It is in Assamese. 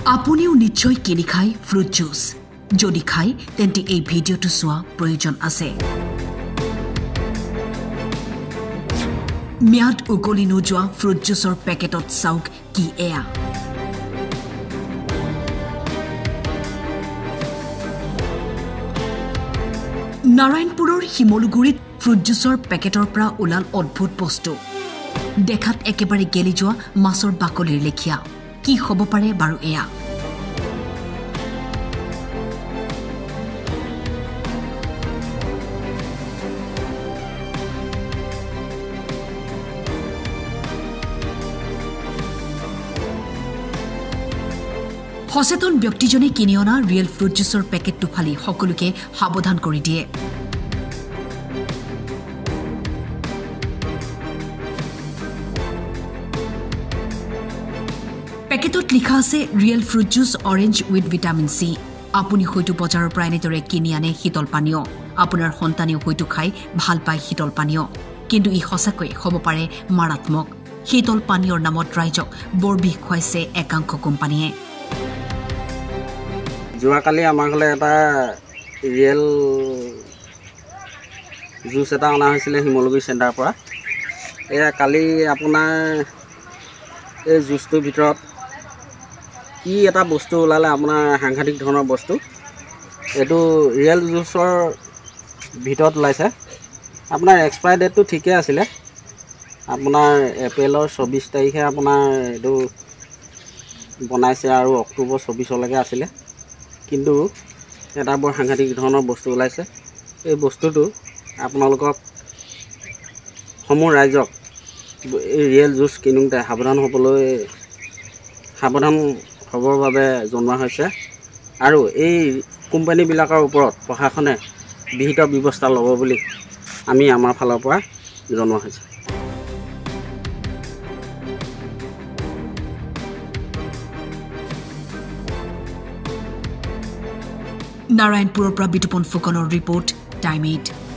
আপুনিও নিশ্চয় কিনি খায় ফ্ৰুট জুচ যদি খায় তেন্তে এই ভিডিওটো চোৱা প্ৰয়োজন আছে মিয়াদ উকলি নোযোৱা ফ্ৰুট জুচৰ পেকেটত চাওক কি এয়া নাৰায়ণপুৰৰ হিমলুগুৰিত ফ্ৰুট জুচৰ পেকেটৰ পৰা ওলাল অদ্ভুত বস্তু দেখাত একেবাৰে গেলি যোৱা মাছৰ বাকলিৰ লেখিয়া কি হ'ব পাৰে বাৰু এয়া সচেতন ব্যক্তিজনে কিনি অনা ৰিয়েল ফ্ৰুট জুচৰ পেকেটটো ফালি সকলোকে সাৱধান কৰি দিয়ে পেকেটত লিখা আছে real fruit juice orange with vitamin C আপুনি হয়তো বজাৰৰ পৰা এনেদৰে কিনি আনে শীতল পানীয় আপোনাৰ সন্তানেও হয়তো খাই ভাল পায় শীতল পানীয় কিন্তু ই সঁচাকৈ হ'ব পাৰে মাৰাত্মক শীতল পানীয়ৰ নামত ৰাইজক বৰ বিষ খুৱাইছে একাংশ কোম্পানীয়ে যোৱাকালি আমাৰ ঘৰলৈ এটা ৰিয়েল জুচ এটা অনা হৈছিলে শিমলুগুৰি চেণ্টাৰৰ পৰা এয়া কালি আপোনাৰ এই জুচটোৰ ভিতৰত কি এটা বস্তু ওলালে আপোনাৰ সাংঘাতিক ধৰণৰ বস্তু এইটো ৰিয়েল জুচৰ ভিতৰত ওলাইছে আপোনাৰ এক্সপায়াৰ ডেটটো ঠিকে আছিলে আপোনাৰ এপ্ৰিলৰ 24 তাৰিখে আপোনাৰ এইটো বনাইছে আৰু অক্টোবৰ 24লৈকে আছিলে কিন্তু এটা বৰ সাংঘাতিক ধৰণৰ বস্তু ওলাইছে এই বস্তুটো আপোনালোকক সমূহ ৰাইজক এই ৰিয়েল জুচ কিনোতে সাৱধান হ'বৰ বাবে জনোৱা হৈছে আৰু এই কোম্পানীবিলাকৰ ওপৰত প্ৰশাসনে বিহিত ব্যৱস্থা ল'ব বুলি আমি আমাৰ ফালৰ পৰা জনোৱা হৈছে নাৰায়ণপুৰৰ পৰা বিতুপন ফুকনৰ ৰিপৰ্ট টাইম 8